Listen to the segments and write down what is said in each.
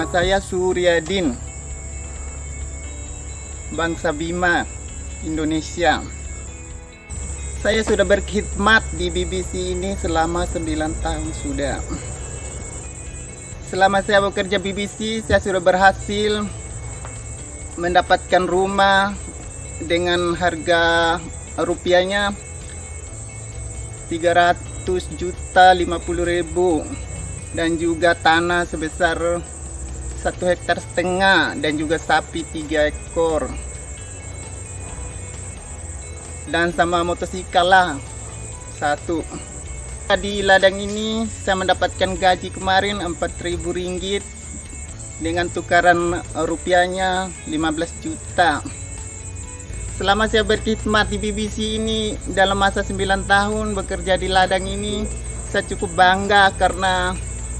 Nama saya Suryadin, bangsa Bima, Indonesia. Saya sudah berkhidmat di BBC ini selama 9 tahun sudah. Selama saya bekerja BBC, saya sudah berhasil mendapatkan rumah dengan harga rupiahnya 300.050.000 dan juga tanah sebesar 1,5 hektar dan juga sapi 3 ekor dan sama motosikal lah 1. Di ladang ini saya mendapatkan gaji kemarin 4.000 ringgit dengan tukaran rupiahnya 15 juta. Selama saya berkhidmat di BBC ini dalam masa 9 tahun bekerja di ladang ini, saya cukup bangga karena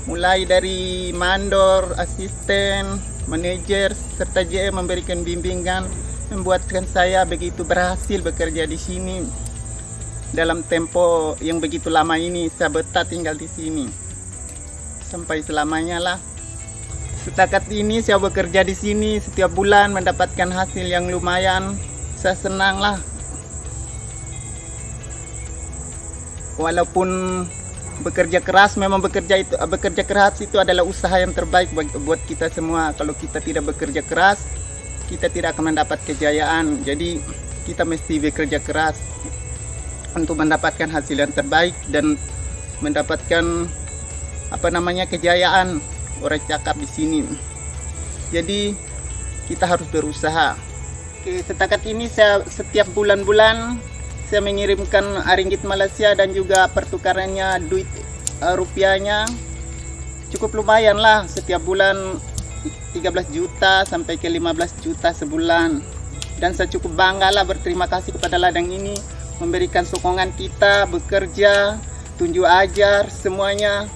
mulai dari mandor, asisten, manajer, serta JM memberikan bimbingan membuatkan saya begitu berhasil bekerja di sini. Dalam tempo yang begitu lama ini saya betah tinggal di sini sampai selamanya lah. Setakat ini saya bekerja di sini setiap bulan mendapatkan hasil yang lumayan. Saya senang lah. Walaupun bekerja keras, memang bekerja keras itu adalah usaha yang terbaik buat kita semua. Kalau kita tidak bekerja keras, kita tidak akan mendapat kejayaan. Jadi kita mesti bekerja keras untuk mendapatkan hasil yang terbaik dan mendapatkan kejayaan. Orang cakap di sini. Jadi kita harus berusaha. Oke, setakat ini saya setiap bulan-bulan saya mengirimkan ringgit Malaysia dan juga pertukarannya duit rupiahnya cukup lumayan lah, setiap bulan 13 juta sampai ke 15 juta sebulan. Dan saya cukup bangga lah, berterima kasih kepada ladang ini memberikan sokongan kita bekerja, tunjuk ajar semuanya.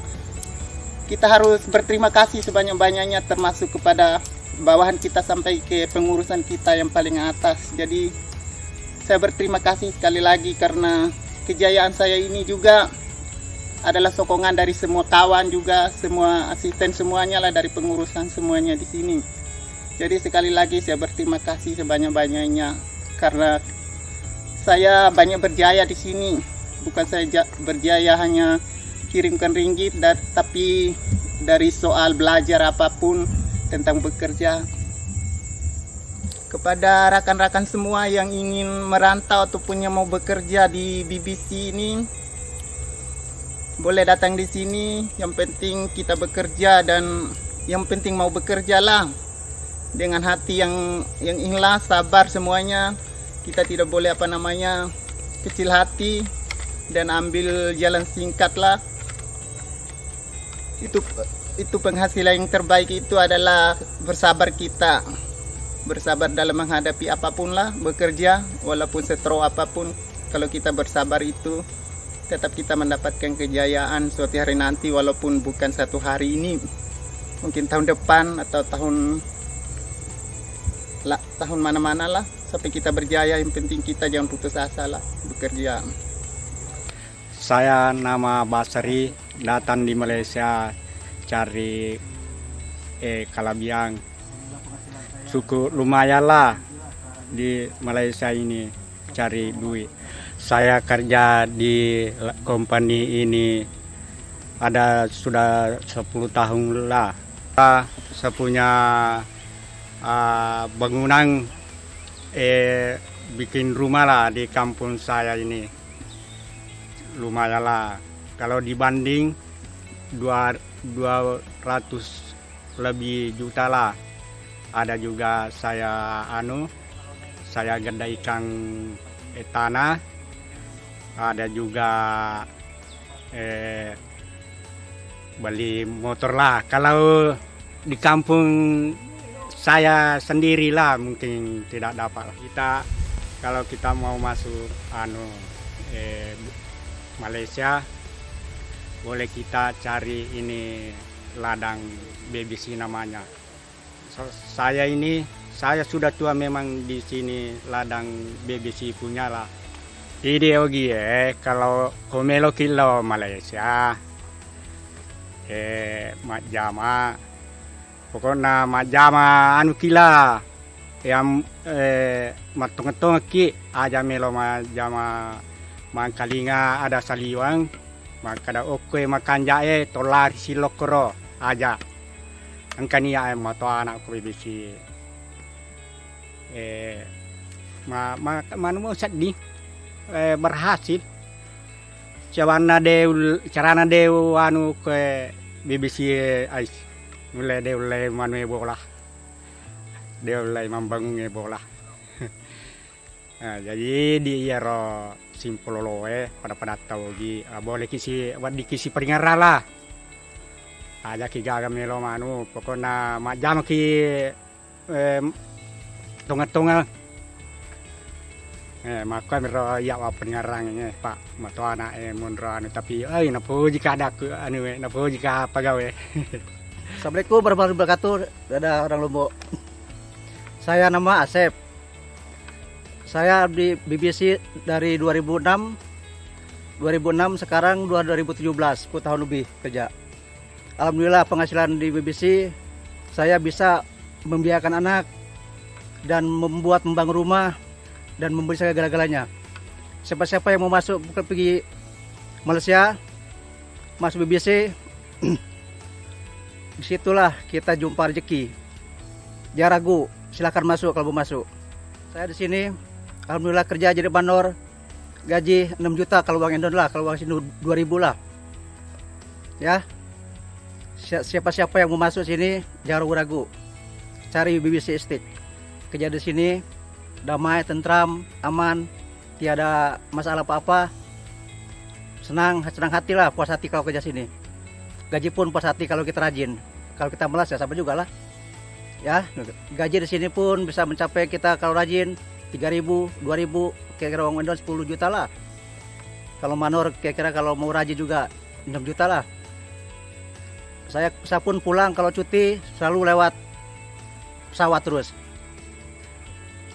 Kita harus berterima kasih sebanyak-banyaknya, termasuk kepada bawahan kita sampai ke pengurusan kita yang paling atas. Jadi saya berterima kasih sekali lagi karena kejayaan saya ini juga adalah sokongan dari semua kawan juga, semua asisten semuanya lah, dari pengurusan semuanya di sini. Jadi sekali lagi saya berterima kasih sebanyak-banyaknya karena saya banyak berjaya di sini. Bukan saya berjaya hanya kirimkan ringgit, tapi dari soal belajar apapun tentang bekerja. Kepada rakan-rakan semua yang ingin merantau ataupun yang mau bekerja di BBC ini, boleh datang di sini. Yang penting kita bekerja dan yang penting mau bekerja lah dengan hati yang ikhlas, sabar semuanya. Kita tidak boleh kecil hati dan ambil jalan singkat lah. Itu penghasilan yang terbaik itu adalah bersabar kita. Bersabar dalam menghadapi apapun lah, bekerja walaupun setro apapun. Kalau kita bersabar itu tetap kita mendapatkan kejayaan suatu hari nanti, walaupun bukan satu hari ini, mungkin tahun depan atau tahun mana-mana lah, sampai kita berjaya. Yang penting kita jangan putus asa lah bekerja. Saya nama Basri, datang di Malaysia cari kalabiang. Cukup lumayan lah di Malaysia ini cari duit. Saya kerja di company ini ada sudah 10 tahun lah. Saya punya bangunan bikin rumah lah di kampung saya ini. Lumayan lah, kalau dibanding 200 lebih juta lah. Ada juga saya gadaikan tanah, ada juga beli motor lah. Kalau di kampung saya sendirilah mungkin tidak dapat. Kalau kita mau masuk Malaysia, boleh kita cari ini ladang BBC namanya. Saya sudah tua memang di sini ladang BBC punya lah. Ideologi kalau komelo kilo Malaysia, mak jama pokoknya majama anu kila yang matong-matong ki aja melo majama mangkalinga ada saliwang makada oke makan jae tolar silokro aja angkani ya moto anak ko bibisi mau sedih berhasil carana deu anu ke BBC ais mulai deu le manu bola deu le membangun bola nah, jadi di ro simpololoe pada tahu gi boleh kisi wadi kisi peringara lah aja ki gaga melo manu pokoknya majam ki tonga-tonga maka mero ya wa pengarangnya Pak mato anak munro anu tapi napo jika ada anu napo jika pagawe. Assalamualaikum warahmatullahi wabarakatuh. Ada orang Lombok. Saya nama Asep. Saya di BBC dari 2006 sekarang 2017 10 tahun lebih kerja. Alhamdulillah penghasilan di BBC saya bisa membiarkan anak dan membangun rumah dan membeli segala-galanya. Siapa-siapa yang mau masuk pergi Malaysia, masuk BBC, disitulah kita jumpa rezeki. Jangan ragu, silakan masuk kalau mau masuk. Saya di sini, alhamdulillah kerja jadi bandor, gaji 6 juta kalau uang Indon lah, kalau uang sini 2.000 lah. Ya, siapa-siapa yang mau masuk sini, jangan ragu-ragu. Cari BBC Estate. Kerja di sini damai, tentram, aman, tiada masalah apa-apa. Senang hati lah, puas hati kalau kerja sini. Gaji pun puas hati kalau kita rajin. Kalau kita malas ya sama juga lah. Ya, gaji di sini pun bisa mencapai kita kalau rajin 3.000, 2.000, kira-kira uang Indon 10 juta lah. Kalau manor kira-kira kalau mau rajin juga 6 juta lah. Saya pun pulang kalau cuti selalu lewat pesawat terus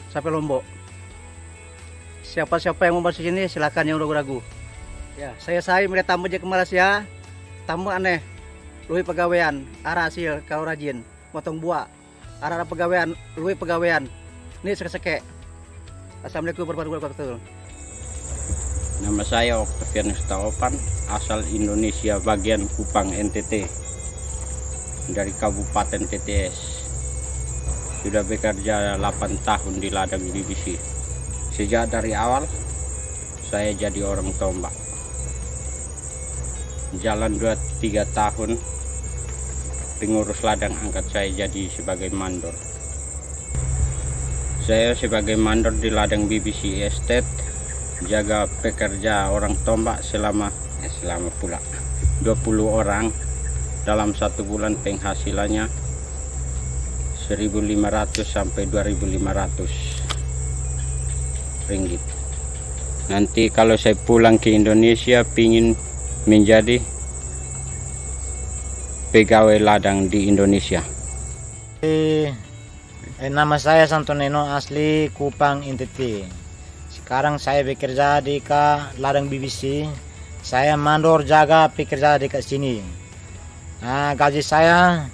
sampai Lombok. Siapa-siapa yang mau masuk sini silakan, yang ragu-ragu. Ya, saya melihat tamu je ke Malaysia, tamu aneh, luwi pegawaian, arah hasil kau rajin, potong buah, arah pegawaian, luwi pegawaian, ini seke-seke. Assalamualaikum warahmatullahi wabarakatuh. Nama saya Octavianus Taopan, asal Indonesia bagian Kupang NTT, dari Kabupaten TTS. Sudah bekerja 8 tahun di ladang BBC. Sejak dari awal saya jadi orang tombak. Jalan 2-3 tahun pengurus ladang angkat saya jadi sebagai mandor. Saya sebagai mandor di ladang BBC Estate jaga pekerja orang tombak selama pula 20 orang. Dalam 1 bulan penghasilannya 1.500 sampai 2.500 ringgit. Nanti kalau saya pulang ke Indonesia pingin menjadi pegawai ladang di Indonesia. Nama saya Santoneno, asli Kupang NTT. Sekarang saya bekerja di ladang BBC. Saya mandor jaga pekerja di sini. Gaji saya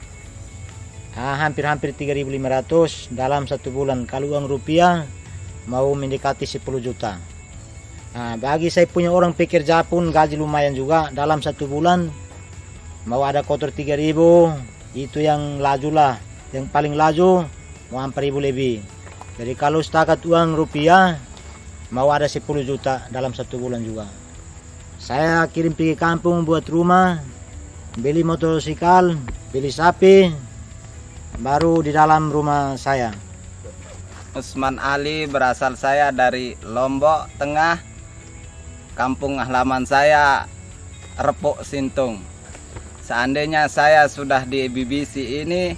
hampir 3.500 dalam 1 bulan. Kalau uang rupiah mau mendekati 10 juta. Bagi saya punya orang pekerja pun gaji lumayan juga. Dalam 1 bulan mau ada kotor 3.000, itu yang laju lah. Yang paling laju mau 4.000 lebih. Jadi kalau setakat uang rupiah mau ada 10 juta dalam 1 bulan juga. Saya kirim pergi kampung buat rumah, beli motosikal, beli sapi, baru di dalam rumah saya. Usman Ali, berasal saya dari Lombok Tengah. Kampung halaman saya Repuk Sintung. Seandainya saya sudah di BBC ini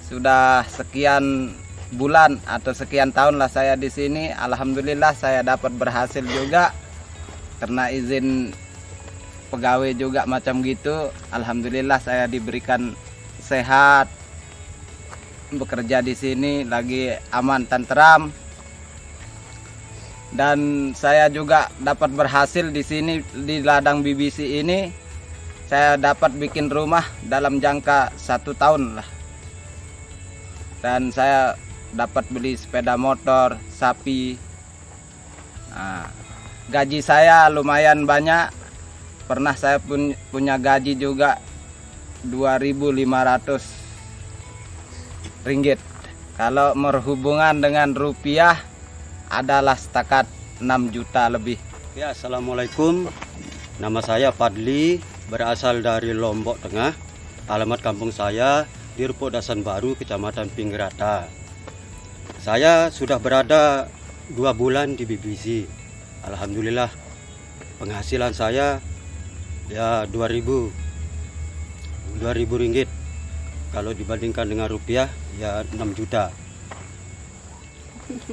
sudah sekian bulan atau sekian tahun lah saya di sini. Alhamdulillah saya dapat berhasil juga karena izin pegawai juga macam gitu. Alhamdulillah saya diberikan sehat, bekerja di sini lagi aman tentram, dan saya juga dapat berhasil di sini di ladang BBC ini. Saya dapat bikin rumah dalam jangka 1 tahun lah. dan saya dapat beli sepeda motor, sapi. Nah, gaji saya lumayan banyak. Pernah saya punya gaji juga 2.500 ringgit. Kalau berhubungan dengan rupiah adalah setakat 6 juta lebih. Ya, Assalamualaikum. Nama saya Fadli, berasal dari Lombok Tengah. Alamat kampung saya di Rupuk Dasan Baru, Kecamatan Pinggirata. Saya sudah berada 2 bulan di BBC. Alhamdulillah penghasilan saya ya 2.000 ringgit. Kalau dibandingkan dengan rupiah ya 6 juta.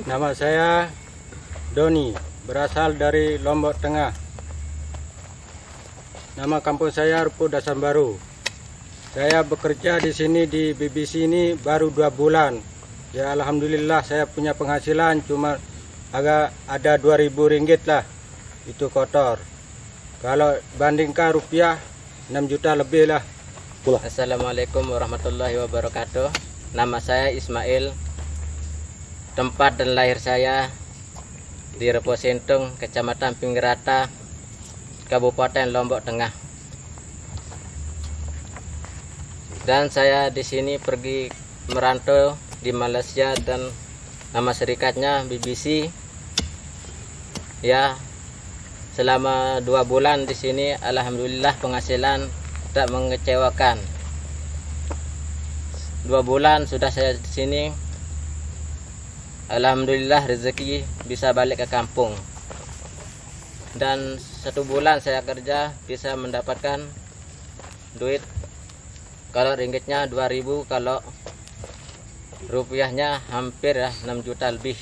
Nama saya Doni, berasal dari Lombok Tengah. Nama kampung saya Rupuk Dasan Baru. Saya bekerja di sini di BBC ini baru 2 bulan. Ya alhamdulillah saya punya penghasilan cuma agak ada 2.000 ringgit lah. Itu kotor. Kalau bandingkan rupiah 6 juta lebih lah. Assalamualaikum warahmatullahi wabarakatuh. Nama saya Ismail. Tempat dan lahir saya di Rupuk Sintung, Kecamatan Pinggirata, Kabupaten Lombok Tengah. Dan saya di sini pergi merantau di Malaysia dan nama serikatnya BBC. Ya, selama 2 bulan di sini alhamdulillah penghasilan tak mengecewakan. 2 bulan sudah saya di sini. Alhamdulillah rezeki bisa balik ke kampung. Dan 1 bulan saya kerja bisa mendapatkan duit, kalau ringgitnya 2.000, kalau rupiahnya hampir 6 juta lebih.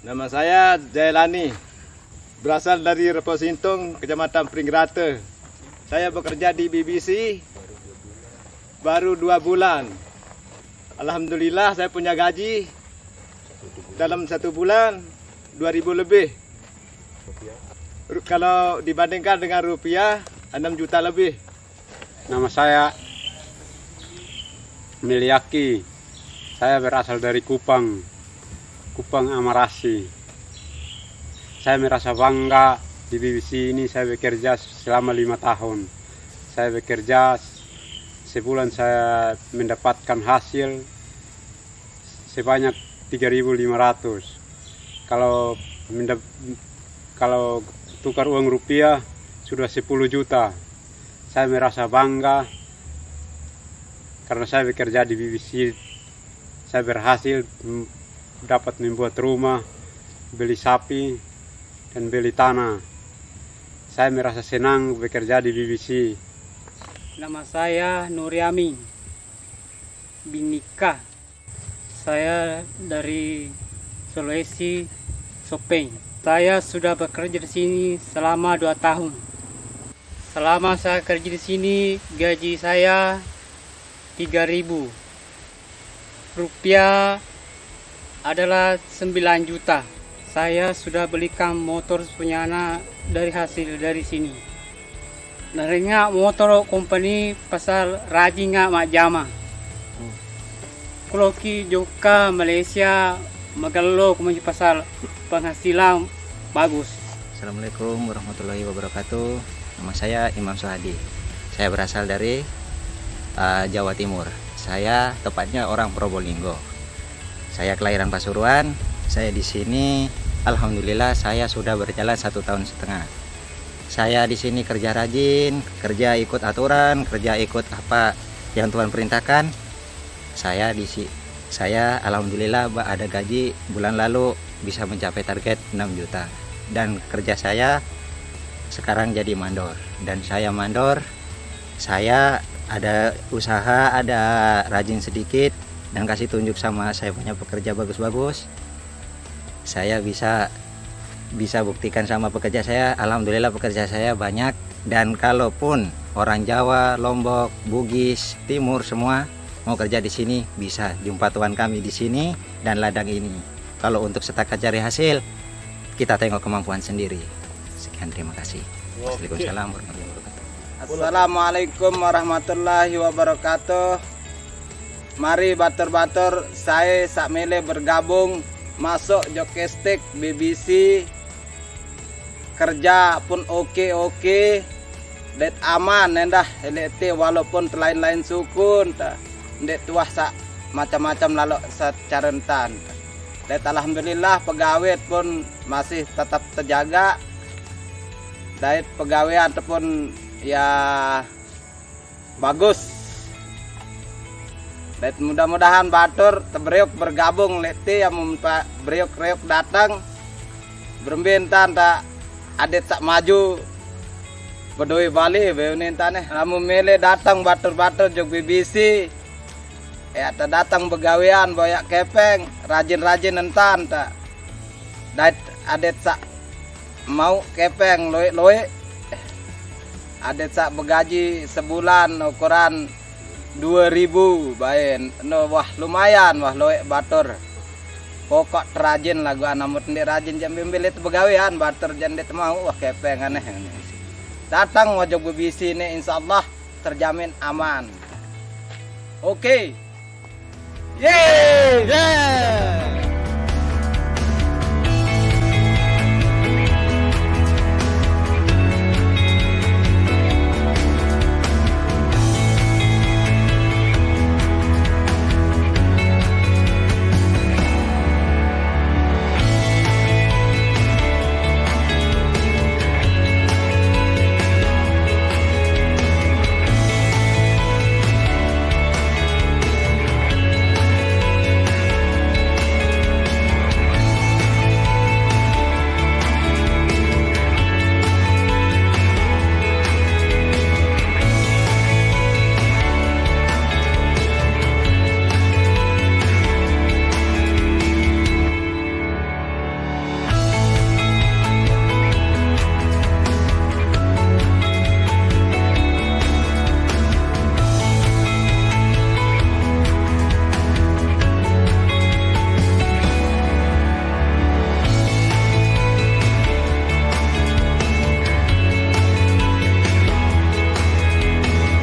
Nama saya Jailani, berasal dari Rupuk Sintung, Kecamatan Pinggirata. Saya bekerja di BBC baru 2 bulan. Alhamdulillah saya punya gaji dalam 1 bulan 2.000 lebih. Kalau dibandingkan dengan rupiah 6 juta lebih. Nama saya Miliaki. Saya berasal dari Kupang Amarasi. Saya merasa bangga di BBC ini. Saya bekerja selama 5 tahun. Saya bekerja sebulan saya mendapatkan hasil sebanyak 3.500. Kalau tukar uang rupiah sudah 10 juta. Saya merasa bangga karena saya bekerja di BBC. Saya berhasil dapat membuat rumah, beli sapi, dan beli tanah. Saya merasa senang bekerja di BBC. Nama saya Nuriami Binika. Saya dari Sulawesi, Sopeng. Saya sudah bekerja di sini selama 2 tahun. Selama saya kerja di sini, gaji saya 3.000 rupiah adalah 9 juta. Saya sudah belikan motor punya anak dari hasil dari sini. Narinya motor company pasal rajin mak jama. Kalau ki joka Malaysia magalo kumanya pasal penghasilan bagus. Assalamualaikum warahmatullahi wabarakatuh. Nama saya Imam Suhadi. Saya berasal dari Jawa Timur. Saya tepatnya orang Probolinggo. Saya kelahiran Pasuruan. Saya di sini alhamdulillah saya sudah berjalan 1,5 tahun. Saya di sini kerja rajin, kerja ikut aturan, kerja ikut apa yang Tuhan perintahkan. Saya alhamdulillah ada gaji bulan lalu bisa mencapai target 6 juta. Dan kerja saya sekarang jadi mandor. Dan saya mandor, saya ada usaha, ada rajin sedikit dan kasih tunjuk sama saya punya pekerja bagus-bagus. Saya bisa buktikan sama pekerja saya, alhamdulillah pekerja saya banyak. Dan kalaupun orang Jawa, Lombok, Bugis, Timur semua mau kerja di sini bisa jumpa tuan kami di sini dan ladang ini. Kalau untuk setakat cari hasil kita tengok kemampuan sendiri. Sekian, terima kasih. Waalaikumsalam warahmatullahi wabarakatuh. Assalamualaikum warahmatullahi wabarakatuh. mari batur-batur saya sakmele bergabung masuk Jokestik BBC, kerja pun oke det aman nendah LT walaupun lain-lain sukun det tuah sak macam-macam lalu secara rentan. Det alhamdulillah pegawai pun masih tetap terjaga. Dari pegawai ataupun ya bagus. Dan mudah-mudahan batur terberiuk bergabung leti yang beriuk-riuk datang berbentan tak adet sak maju berdoi bali beunintane namun mele datang batur-batur jog BBC ya tak datang begawean boyak kepeng rajin-rajin entan tak dat adet sak mau kepeng loe adet sak begaji sebulan ukuran 2000 baen no wah lumayan wah loe batur pokok terajin lah gua namut ndik rajin jam bimbel itu begawean batur jandet mau wah kepeng aneh datang wajib BBC ini insyaallah terjamin aman. Oke. Yeay!